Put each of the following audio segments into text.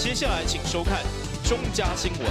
接下来请收看中嘉新闻。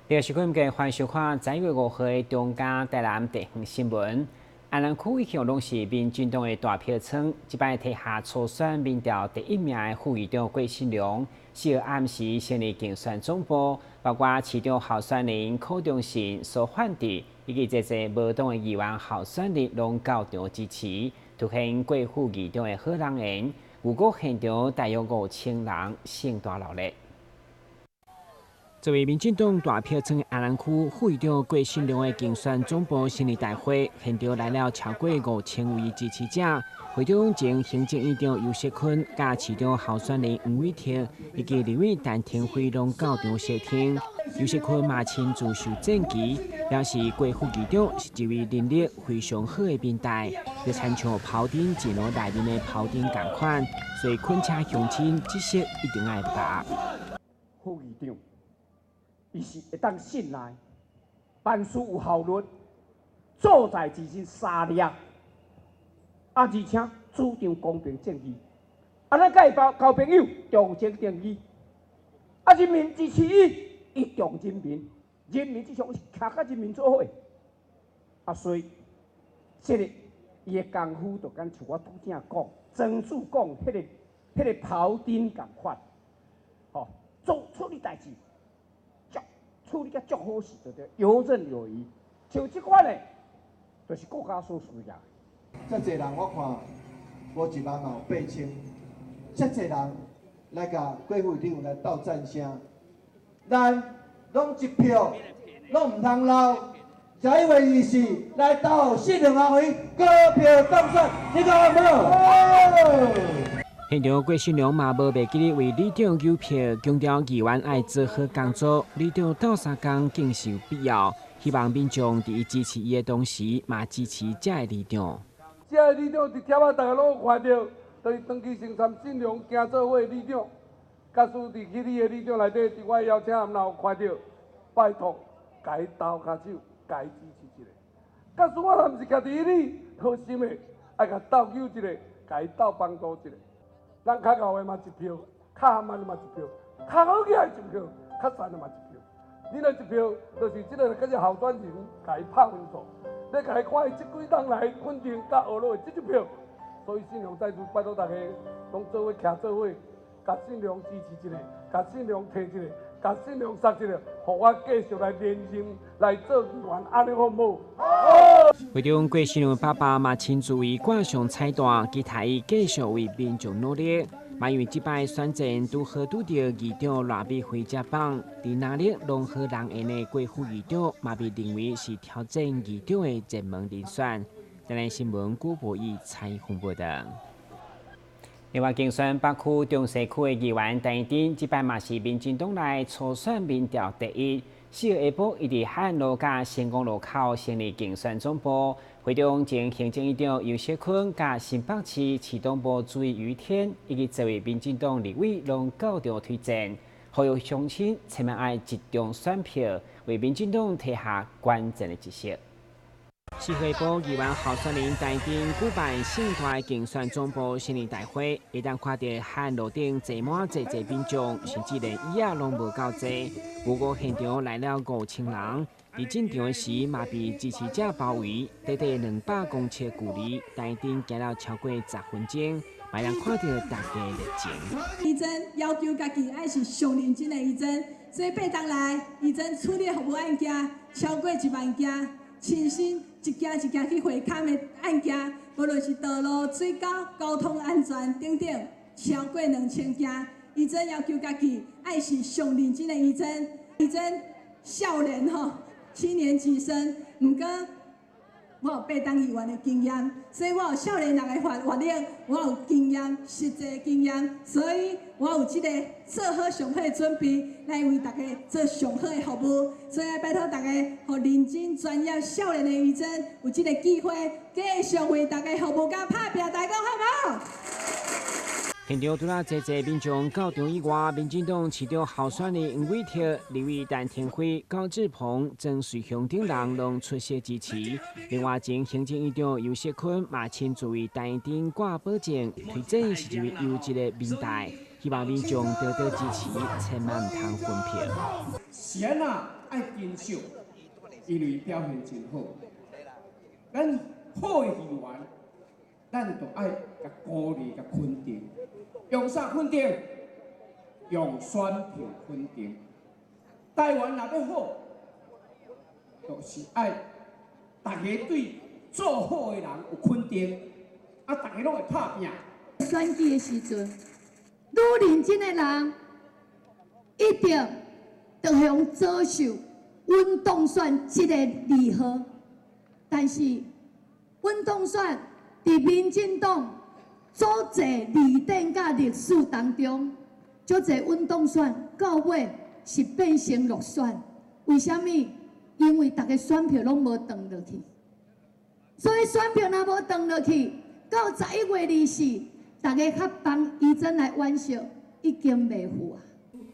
第二时间嘅欢迎收看10月5号嘅中嘉台南地方新闻。安南区以前拢是民进党嘅大票仓，即摆提下初选民调第1名嘅副议长郭信良，4号暗时成立竞选总部，包括市长候选人柯中信、苏焕智以及这些无党嘅议员候选人拢到场支持，凸显郭副议长嘅好人缘。有果现场大约5000人，盛大热闹。作为民进党大票仓安南区副议长郭信良的竞选总部成立大会，现场来了超过5000位支持者。会场前行政院长游锡堃、甲市长候选人黄伟哲以及立委陈廷辉拢到场协听。游锡堃嘛亲自受赠旗，表示郭副议长是一位能力非常好的民代，就参像庖丁一路内面的庖丁同款，所以恳请乡亲这些一定要把握。副议长。伊是会当信赖，办事有效率，做代志是三力，而且主张公平正义。咱甲伊交朋友，重情正义，人民支持伊，伊重人民，人民至上是徛甲人民做伙。所以，伊的功夫就敢像我拄则讲，曾主讲迄个庖丁共款，做出哩代志。处理甲足好势，就对，游刃有余。像这款的，就是国家所需要。遮济人我看，无一万嘛有8000，遮济人来甲郭副议长来斗战声，咱拢一票，拢唔通漏。11月24来斗4两下回高票当选，你讲有无？现场郭信良嘛无袂记哩为里长邮票，强调议员爱做好工作，里长斗3工更是有必要。希望民众伫支持伊的同时，嘛支持这个里长。这个里长伫贴仔大家拢看到，就是长期生产信良行做伙里长，假使伫去你的里长内底，伫我邀请函有看到，拜托，甲伊斗骹手，甲伊支持一下。假使我若毋是家己你好心的，爱甲斗救一下，甲伊斗帮助一下。咱较厚的嘛一票，较含的嘛一票，较好起来一票，较散的嘛一票。你那一票，就是这个甲只候选人，甲伊拍分数，你甲伊看伊这几冬来稳定甲学落的这一票。所以信良再次拜托大家，拢做伙徛做伙，甲信良支持一下，甲信良提一下，甲信良杀一下，互我继续来连任来做议员，安尼好唔好？会长郭信良爸爸嘛亲自为挂上彩蛋，期待伊继续为民众努力。嘛因为这摆选战拄好拄到议长赖美辉接棒，伫哪里拢好人缘的郭副议长嘛被认为是挑战议长的热门人选。台南新闻郭博义采访报道。另外，竞选北区、中西区的议员陈义珍，这摆嘛是民进党内初选民调第一。4号下晡，伊伫海岸路甲成功路口成立竞选总部，会场前行政院长游锡堃甲新北市市党部主委于天以及这位民进党立委拢到场推荐，呼吁乡亲千万爱集中选票，为民进党提下关键的一席。4号下晡，议员候选人陈义珍举办盛大的竞选总部成立大会，会当看到海岸路顶坐满济民众，甚至连椅仔拢无够济。不过现场来了5000人，伫进场时嘛被支持者包围，短短200公尺距离，陈义珍行了超过10分钟，嘛让看到大家热情。义珍要求家己爱是上认真的义珍，所以8天来，义珍处理服务案件超过1万件，亲身一件一件去会勘的案件，无论是道路、水沟、交通安全等等，超过2000件。义珍要求家己爱是上认真的义珍，义珍少年吼，7年级生，毋过我有8当议员的经验，所以我有少年人的活力，我有经验，实际经验，所以我有这个做好上好的准备，来为大家做上好的服务。所以拜托大家，互认真专业少年的义珍有这个机会，继续为大家服务甲拍拼，大家讲好无？现场除了济民众到场以外，民进党市长候选人黄伟哲、立委陈天辉、高志鹏、曾水雄等人拢出席支持。另外，前行政院长游锡堃嘛亲自为台顶挂保证，推荐是一位优质的民代，希望民众多多支持，千万唔通分票。选啊，爱坚守，因为表现真好。咱好的议员，咱就爱甲鼓励、甲肯定。用啥肯定？用选票肯定。台湾若要好，就是爱大家对做好的人有肯定，啊，大家拢会拍拼。选举的时阵，愈认真的人，一定要向遭受运动选这个利好。但是运动选伫民进党组织历典甲历史当中，足侪运动选到尾是变成落选。为什么？因为大家选票拢无转落去，所以选票若无转落去，到11月24，大家较帮医生来玩笑，已经袂赴啊。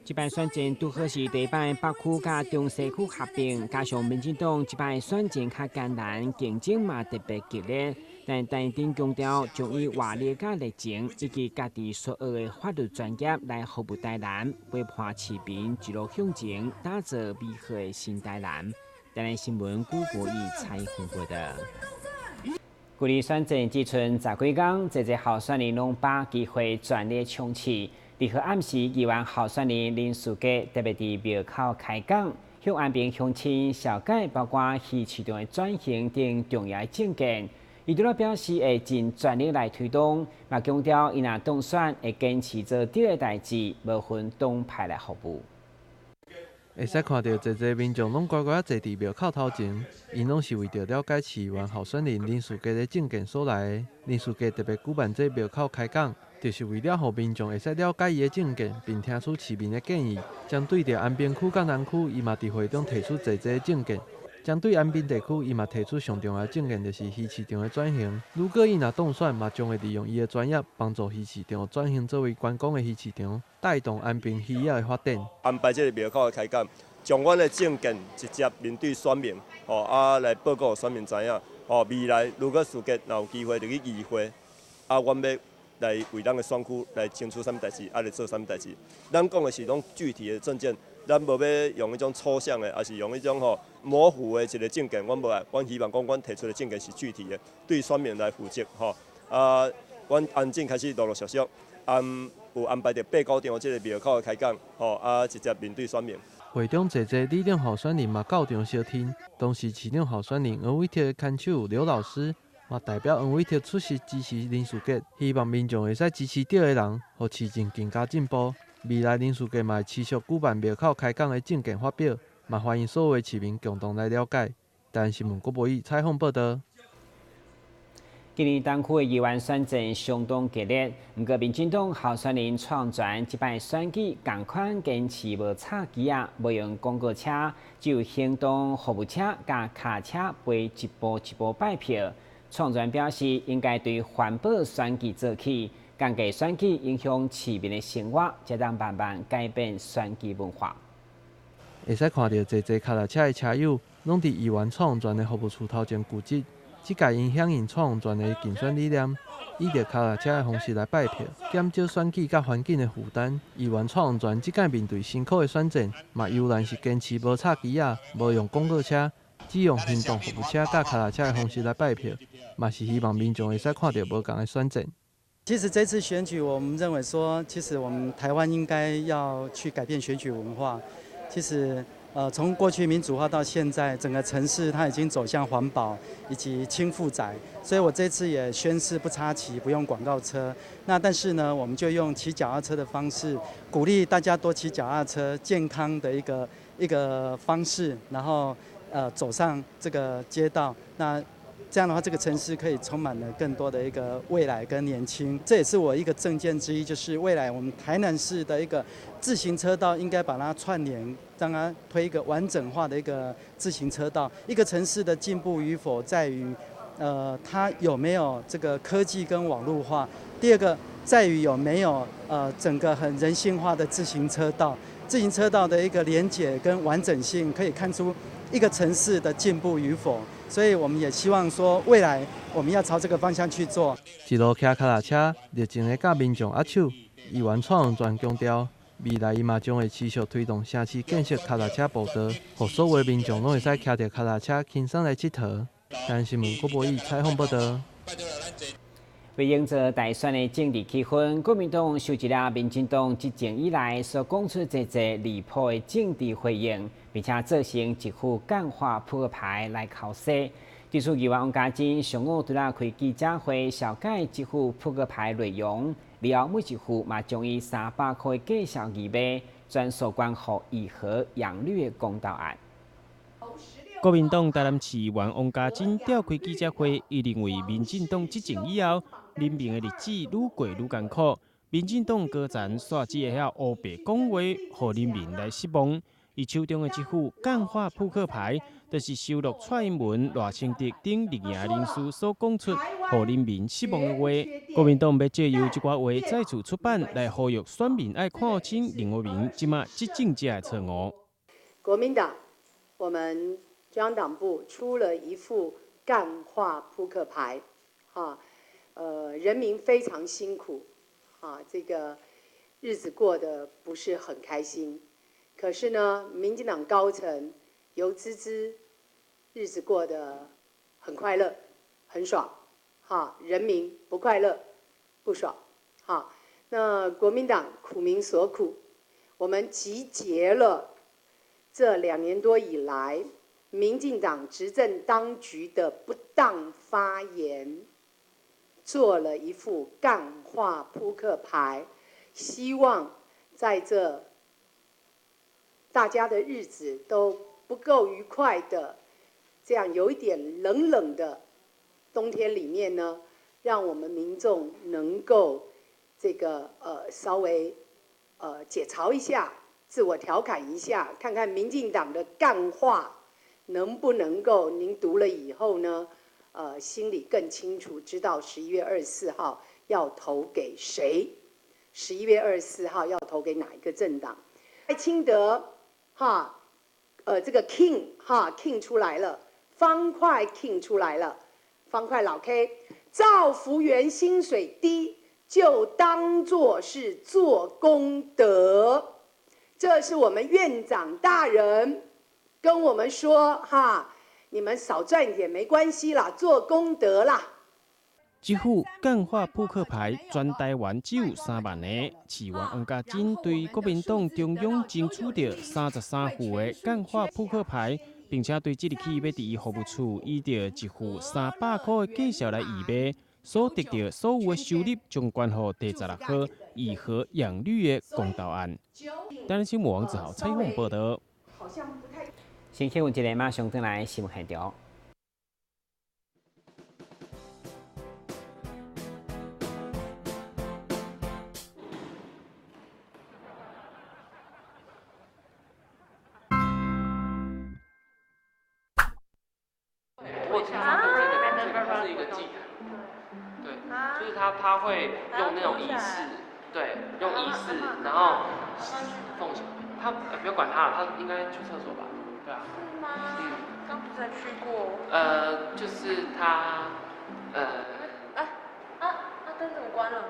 这摆选战拄好是第一摆北区甲中西区合并，加上民进党这摆选战较艰难，竞争嘛特别激烈。但陈丁强调，将以活力甲热情以及家己所学的法律专业来服务台南，陪伴市民一路向前，打造美好的新台南。台南新闻古国义采访报道。距离选战只剩10几天，这候选人拢把机会全力冲刺。2号暗时，议员候选人林书记特别伫庙口开讲，向安平乡亲小解包括鱼市场的转型等重要政见。伊除了表示会尽全力来推动，嘛强调伊若当选会坚持做对的代志，无分党派来服务。会使看到侪民众拢乖乖坐伫庙口头前，因拢是为着了解市议员候选人林书记的政见所来的。林书记特别举办这庙口开讲，就是为了让民众会使了解伊的政见，并听取市民的建议。针对着安平区甲南区，伊嘛伫会中提出侪政见。针对安平地区，伊嘛提出上重要的政见，就是鱼市场的转型。如果伊若当选，嘛将会利用伊的专业，帮助鱼市场转型作为观光的鱼市场，带动安平渔业的发展。安排这个庙口的开讲，将阮的政见直接面对选民，来报告选民知影，未来如果书记若有机会入去议会，阮要来为咱的选区来争取什么代志，来做什么代志。咱讲的是拢具体的政见。咱无要用迄种抽象的，还是用迄种模糊的一个政见，阮无爱。阮希望讲，阮提出的政见是具体的，对选民来负责阮安静开始陆陆续续有安排着8、9场这个庙口的开讲，直接面对选民。会中侪里长候选人嘛到场相听，当时市长候选人黄伟哲的看手刘老师嘛代表黄伟哲出席支持林书记，希望民众会使支持对的人，互市政更加进步。未来林书记嘛会持续举办庙口开讲的政见发表，嘛欢迎所有市民共同来了解。台湾新闻郭博义采访报道。今年东区的议员选战相当激烈，不过民进党候选人创全这摆选举同款坚持无插旗啊，无用广告车，只有行动服务车加卡车陪一步一步拜票。创全表示应该对环保选举做起。降低选举影响市民的生活，才当慢慢改变选举文化。会使看到侪脚踏车的车友，拢伫议员创全的服务处头前聚集，即届因响应创全的竞选理念，以着脚踏车的方式来拜票，减少选举甲环境的负担。议员创全即届面对辛苦的选战，嘛悠然是坚持无插旗啊，无用广告车，只用行动服务车甲脚踏车的方式来拜票，嘛是希望民众会使看到无同的选战。其实这次选举，我们认为说，其实我们台湾应该要去改变选举文化。其实，从过去民主化到现在，整个城市它已经走向环保以及轻负载，所以我这次也宣示不插旗，不用广告车。那但是呢，我们就用骑脚踏车的方式，鼓励大家多骑脚踏车，健康的一个方式，然后走上这个街道。那这样的话，这个城市可以充满了更多的一个未来跟年轻。这也是我一个政见之一，就是未来我们台南市的一个自行车道应该把它串联，让它推一个完整化的一个自行车道。一个城市的进步与否，在于它有没有这个科技跟网络化。第二个，在于有没有整个很人性化的自行车道，自行车道的一个连结跟完整性，可以看出一个城市的进步与否。所以我们也希望说，未来我们要朝这个方向去做。一路骑脚踏车，热情的甲民众握手。议员蔡永全强调，未来伊嘛将会持续推动城市建设脚踏车步道，让所有民众拢会使骑着脚踏车轻松来佚佗。台湾新闻郭博义采访报道。为营造大选的政治气氛，国民党收集了民进党执政以来所讲出侪离谱的政治回应，并且做成一副干化扑克牌来考试。技术议员王家珍上午除了开记者会，小解这副扑克牌内容，了每一副嘛将以300块的介绍义卖，转属关乎义和养绿的公道案。国民党台南市议员王家珍召开记者会，伊认为民进党执政以后，人民的日子愈过愈艰苦，民进党高层煞只会晓乌白讲话，互人民来失望。伊手中的这副干化扑克牌，就是收录蔡英文、赖清德等立业人士所讲出互人民失望的话。国民党要借由这寡话再次出版，来呼吁选民爱看清林国明即马执政者的错误。国民党，我们中央党部出了一副干化扑克牌，人民非常辛苦，这个日子过得不是很开心。可是呢，民进党高层油滋滋，日子过得很快乐，很爽，人民不快乐，不爽，那国民党苦民所苦，我们集结了这2年多以来，民进党执政当局的不当发言，做了一副干化扑克牌，希望在这大家的日子都不够愉快的，这样有一点冷冷的冬天里面呢，让我们民众能够这个稍微解嘲一下，自我调侃一下，看看民进党的干话能不能够您读了以后呢，心里更清楚，知道11月24号要投给谁，11月24号要投给哪一个政党。赖清德这个 King 出来了，方块 King 出来了，方块老 K， 照服员薪水低，就当作是做功德。这是我们院长大人跟我们说，你们少赚一点没关系啦，做功德啦。这副干化扑克牌全台湾只有3万个，市员王家珍对国民党中央争取到33副的干化扑克牌，并且对即日起要伫伊服务处以着一副300块的介绍来义卖，所得到所有的收入将关乎第16号义和养绿的公道案。台湾新闻王子豪采访报道。先听一个马上转来新闻现场。是一个祭坛，对，就是他会用那种仪式，对，用仪式，然后奉献。他不要管他了，他应该去厕所吧？对啊。是吗？刚不是才去过？就是他，灯怎么关了？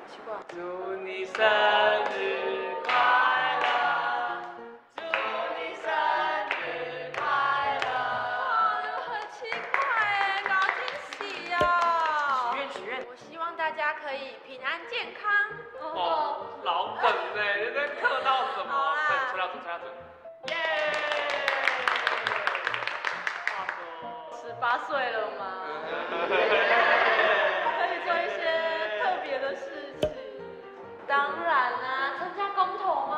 奇怪。祝你生日快乐！祝你生日快乐！很奇怪哎，搞惊喜哦！许愿。我希望大家可以平安健康。哦，老梗哎，人家嗑到什么？对，吹蜡烛，吹蜡烛。耶！话说18岁了吗？可以做一些特别的事情。当然啦，参加公投嘛。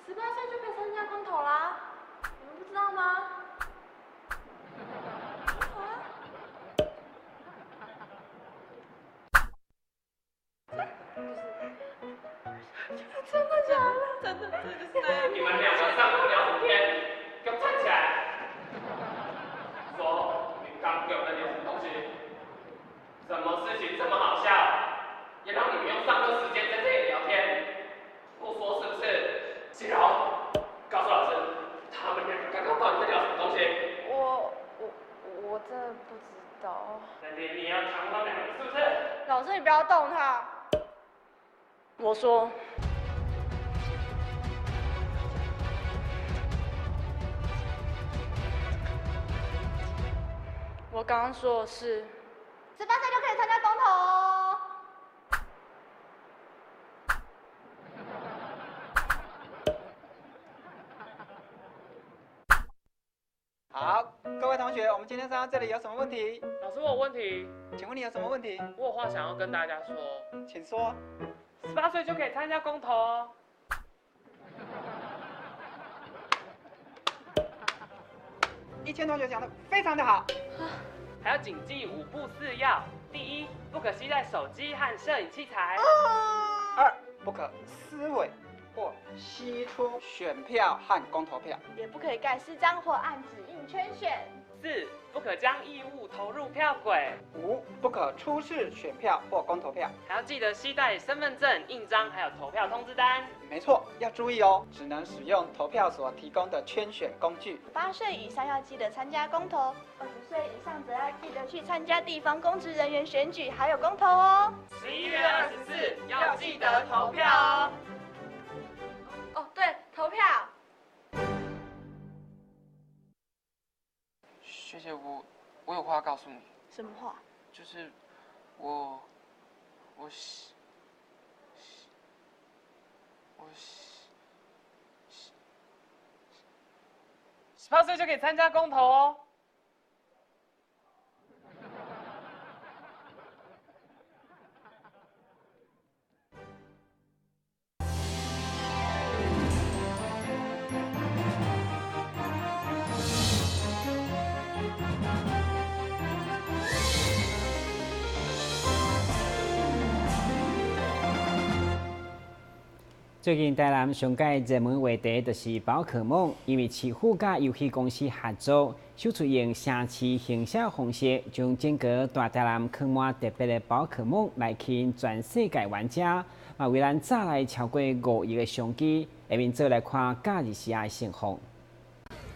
18岁就可以参加公投啦，你们不知道吗？真的假的？真的，这就是那样。你们2个上路聊什么天？给我站起来！说，你刚给我们聊什么东西？什么事情这么好笑？也让你老师，你不要动他。我说。我刚刚说的是，18岁就可以参加公投哦。好，各位同学，我们今天上到这里有什么问题？老师，我有问题，请问你有什么问题？我有话想要跟大家说。请说。18岁就可以参加公投哦。一千同学讲的非常的好。还要谨记5不4要：第一，不可携带手机和摄影器材；二，不可撕伪或吸出选票和公投票，也不可以盖私章或按指印圈选。4，不可将异物投入票轨。5，不可出示选票或公投票。还要记得携带身份证、印章，还有投票通知单。没错，要注意哦，只能使用投票所提供的圈选工具。18岁以上要记得参加公投，20岁以上则要记得去参加地方公职人员选举，还有公投哦。11月24要记得投票哦。哦，对，投票。学姐，我有话告诉你。什么话？就是18岁就可以参加公投哦。最近台南上届热门话题就是宝可梦，因为市府甲游戏公司合作，首次用城市形象方式，将整个大台南放满特别的宝可梦来吸引全世界玩家。嘛，为咱早来超过5亿个相机，下面做来看假日时的盛况。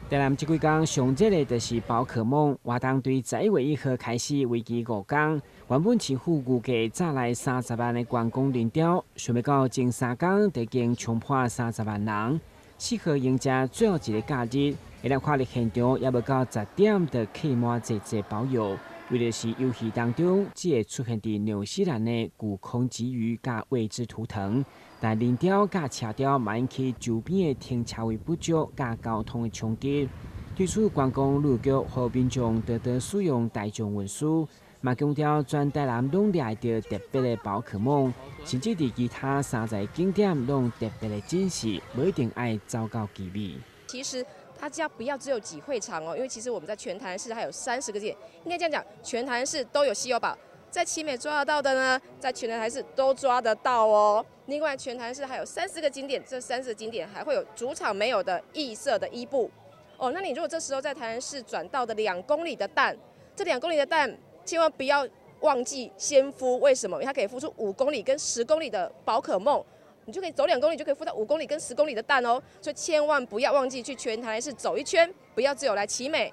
台南这几天上热的就是宝可梦，活动对11月1号开始，为期5天。原本市府预计早来30万的员工认调，想要到前3天就已经冲破30万人，适合迎接最后一个假日。会当看到现场也要到10点就客满济包邮。为的是游戏当中只会出现伫纽西兰的古空鲫鱼甲未知图腾，但人雕甲车雕嘛引起周边的停车位不足甲交通的冲击。对此，观光旅局和民众多多使用大众运输，嘛强调全台南拢掠到特别的宝可梦，甚至伫其他3个景点拢特别的展示，不一定爱走到奇美。其实大家不要只有几会场哦，因为其实我们在全台南市还有30个点，应该这样讲，全台南市都有稀有宝，在奇美抓得到的呢，在全台南市都抓得到哦。另外，全台南市还有30个景点，这30个景点还会有主场没有的异色的伊布哦。那你如果这时候在台南市转到的2公里的蛋，这2公里的蛋千万不要忘记先孵，为什么？因为它可以孵出5公里跟10公里的宝可梦。你就可以走2公里，就可以孵到5公里跟10公里的蛋哦，所以千万不要忘记去全台南市走一圈，不要只有来奇美。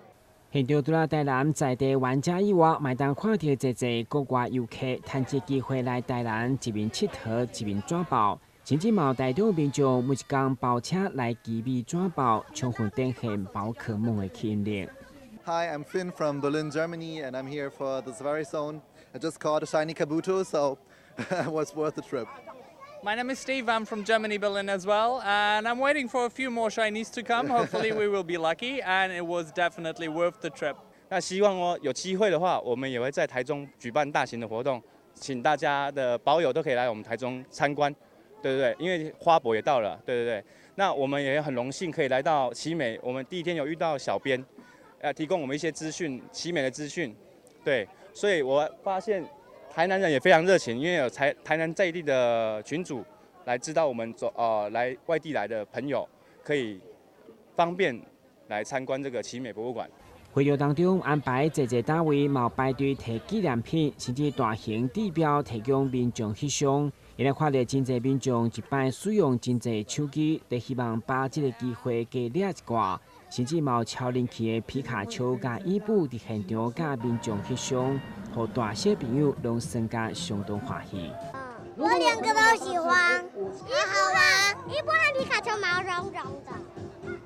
现场除了台南在地玩家以外，麦当看到侪国外游客趁这机会来台南一面佚佗，一面抓宝，甚至有大量民众每一天包车来奇美抓宝，充分展现宝可梦的吸引力。Hi, I'm Finn from Berlin, Germany, and I'm here for the Safari Zone. I just caught a shiny Kabuto, so it was worth the trip. My name is Steve, I'm from Germany, Berlin as well, and I'm waiting for a few more shinies to come. Hopefully we will be lucky, and it was definitely worth the trip. 那希望有机会的话，我们也会在台中举办大型的活动，请大家的宝友都可以来我们台中参观，对不对？因为花博也到了，对对对。那我们也很荣幸可以来到奇美，我们第一天有遇到小编，提供我们一些资讯，奇美的资讯，对，所以我发现。台南人也非常热情，因为有台南在地的群组来知道我们来外地来的朋友可以方便来参观这个奇美博物馆。会场当中安排侪单位冒排队提纪念品，甚至大型地标提供民众翕相。也来看到真侪民众一摆使用真侪手机，都希望把这个机会加抓一挂。甚至毛超人气的皮卡丘甲伊布伫现场甲民众翕相，互大小朋友拢生加相当欢喜。我两个都喜欢，很好玩。伊布和皮卡丘毛茸茸的，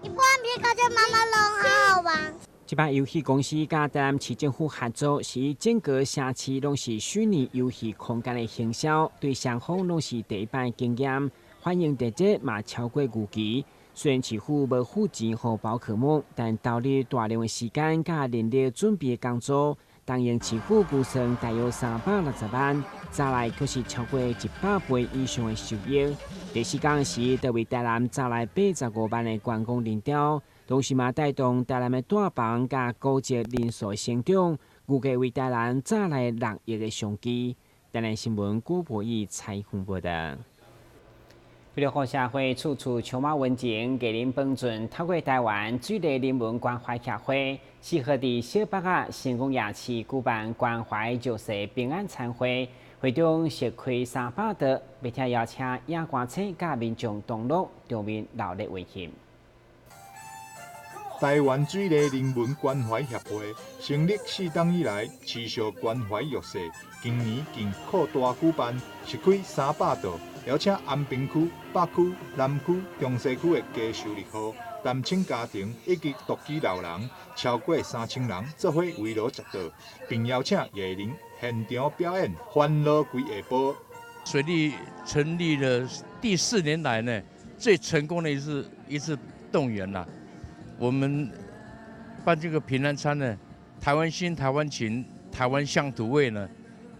伊布和皮卡丘毛茸茸，好好玩。这摆游戏公司甲台南市政府合作，是以整个城市拢是虚拟游戏空间的行销，对双方拢是第一摆经验，欢迎大家嘛超过预期。虽然市府无付钱予宝可梦，但投入大量的时间甲人力准备工作，当然市府估算大约360万，再来却是超过100倍以上的收益。第四天时，就为台南再来85万的观光人潮。同时嘛，带动台南的大房甲高级人数成长，预计为台南再来6亿的商机。台南新闻郭博义采访报道。为了好社会处处充满温情，给您帮助透过台湾水利人文关怀协会，适合伫小北仔成功夜市举办关怀弱势平安餐会，会中设开300桌，并且邀请夜观车甲民众同乐，场面热烈温馨。台湾水利人文关怀协会成立4档以来，持续关怀弱势。今年更扩大举办，设开300桌，邀请安平区、北区、南区、中西区的低收入户、单亲家庭以及独居老人超过3000人做伙围炉食桌，并邀请艺人现场表演欢乐鬼下晡。水利成立了第4年来呢，最成功的一次动员啦。我们办这个平安餐呢，台湾心、台湾情、台湾乡土味呢，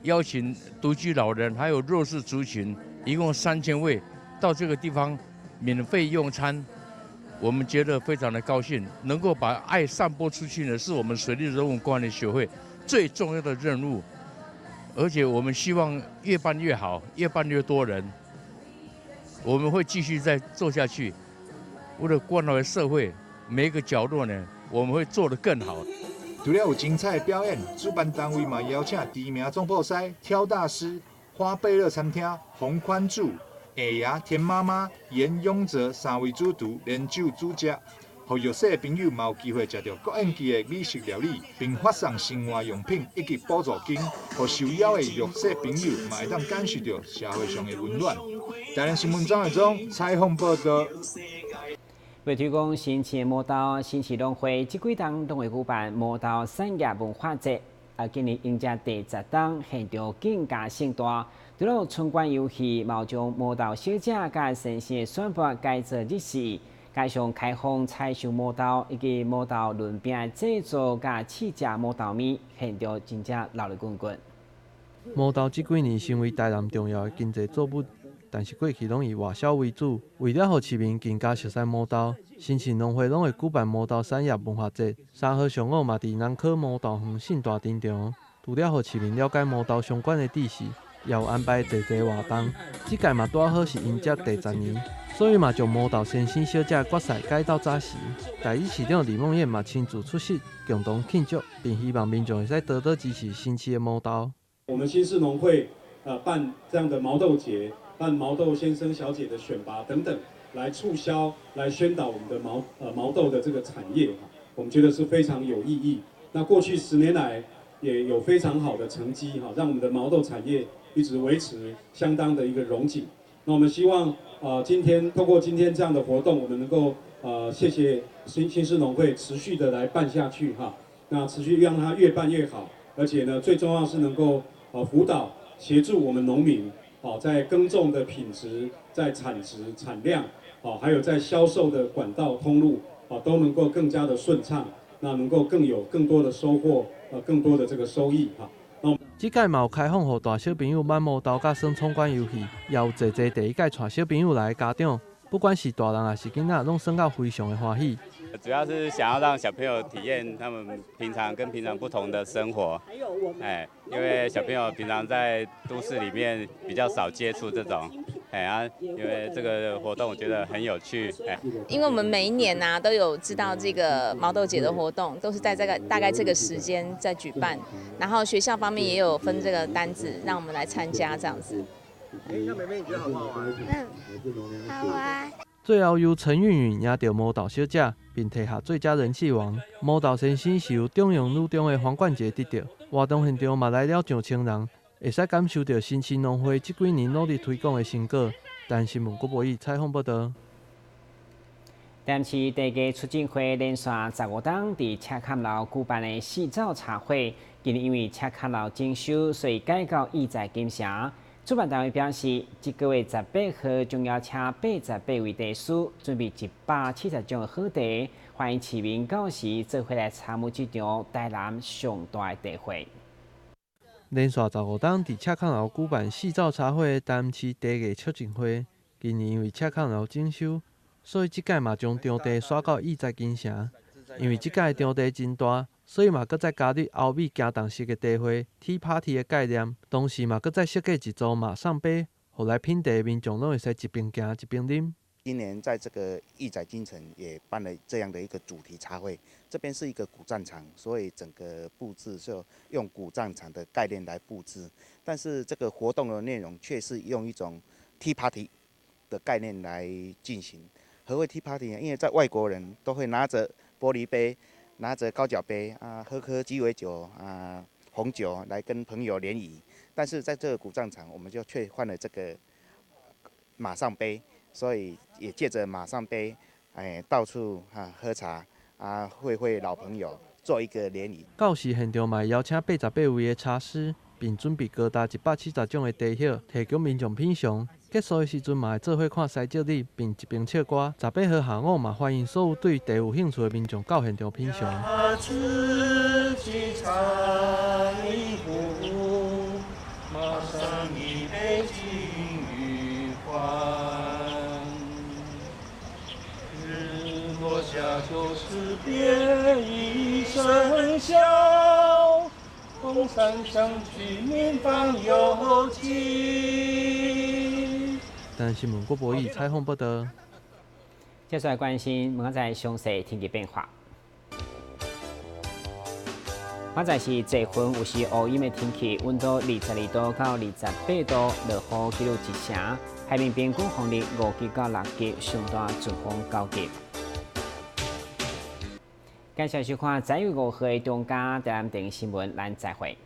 邀请独居老人还有弱势族群，一共3000位到这个地方免费用餐。我们觉得非常的高兴，能够把爱散播出去呢，是我们水利人文关怀协会最重要的任务。而且我们希望越办越好，越办越多人。我们会继续再做下去，为了关怀社会。每一个角落呢，我们会做得更好。除了有精彩的表演，主办单位嘛邀请知名总铺师、挑大师、花贝乐餐厅、洪宽柱、下爷、田妈妈、严永泽3位主厨联手主食，让弱势的朋友嘛有机会吃到国宴级的美食料理，并发送生活用品以及补助金，让受邀的弱势朋友嘛会当感受到社会上的温暖。台南新闻张伟忠采访报道。为推广新奇的舞蹈，新奇农会这几档拢会举办舞蹈产业文化节，今年迎接第10档，现场更加盛大。除了春冠游戏，毛将舞蹈小姐甲神仙的选拔改做日式，加上开放彩绣舞蹈以及舞蹈轮饼制作甲试食舞蹈面，现场真正热闹滚滚。舞蹈这几年成为台南重要的经济作物。但是过去拢以外销为主，为了让市民更加熟悉舞蹈，新市农会拢会举办舞蹈产业文化节。3号上午嘛，伫南科舞蹈园盛大登场，除了让市民了解舞蹈相关的知识，也有安排侪活动。这届嘛拄好是迎接第10年，所以嘛将舞蹈先生小姐决赛改到早时。台语市长李梦燕嘛亲自出席，共同庆祝，并希望民众会使多多支持新奇的舞蹈。我们新市农会办这样的毛豆节。办毛豆先生小姐的选拔等等，来促销、来宣导我们的毛豆的这个产业我们觉得是非常有意义。那过去10年来也有非常好的成绩让我们的毛豆产业一直维持相当的一个荣景。那我们希望今天透过今天这样的活动，我们能够谢谢新市农会持续的来办下去那持续让它越办越好，而且呢最重要是能够辅导协助我们农民。在耕种的品质、在产值、产量，还有在销售的管道通路，都能够更加的顺畅，那能够更多的收获，更多的这个收益这届嘛有开放予大小朋友玩舞蹈甲耍闯关游戏，也有侪第一届带小朋友来的家长，不管是大人还是囡仔，拢耍到非常的欢喜。主要是想要让小朋友体验他们平常不同的生活，因为小朋友平常在都市里面比较少接触这种，因为这个活动我觉得很有趣，因为我们每一年都有知道这个毛豆节的活动，都是在大概这个时间在举办，然后学校方面也有分这个单子让我们来参加这样子。那妹妹你觉得好不好玩？好玩。最后由陈韵韵赢到魔道小姐，并摕下最佳人气王。魔道先生是由中庸女中的黄冠杰得到。活动现场嘛来了上千人，会使感受到新青农会这几年努力推广的成果。但新闻郭博义采访报道。台市第一个促进会连续15档伫赤坎楼举办的洗澡茶会，今年因为赤坎楼整修，所以改到意在金城。主办单位表示，这个月18号将邀请88位茶师，准备170种好茶，欢迎市民到时做伙来参与这场台南上大的茶会。连续15档伫赤坎楼举办洗澡茶会，台南市第一个促进会。今年因为赤坎楼整修，所以即届嘛将场地刷到意在金城。因为即届场地真大，所以嘛搁再加入欧美行动式的茶会 Tea Party 的概念，同时嘛搁再设计一组马上杯，互来品茶的民众拢会使一边行一边啉。今年在这个义载金城也办了这样的一个主题茶会，这边是一个古战场，所以整个布置就用古战场的概念来布置，但是这个活动的内容却是用一种 Tea Party 的概念来进行。何谓 Tea Party 呢？因为在外国人都会拿着玻璃杯，拿着高脚杯喝鸡尾酒红酒来跟朋友联谊，但是在这个古战场，我们就却换了这个马上杯，所以也借着马上杯，到处喝茶会老朋友，做一个联谊。到时现场嘛邀请88位的茶师，并准备高达170种的茶叶，提供民众品尝。结束的时阵嘛会做伙看西照日，并一边唱歌。18号下午嘛欢迎所有对茶有兴趣的民众到现场品尝。落下就是别一声笑，风山相聚民芳有情。但新闻郭博义采访报道。接下来关心明仔详细天气变化。明仔是这份有时乌阴的天气，温度22度到28度，落雨记录1成。海面边高风力5级到6级，上大阵风9级。感谢收看，在5号的中嘉台南电视新闻，咱再会。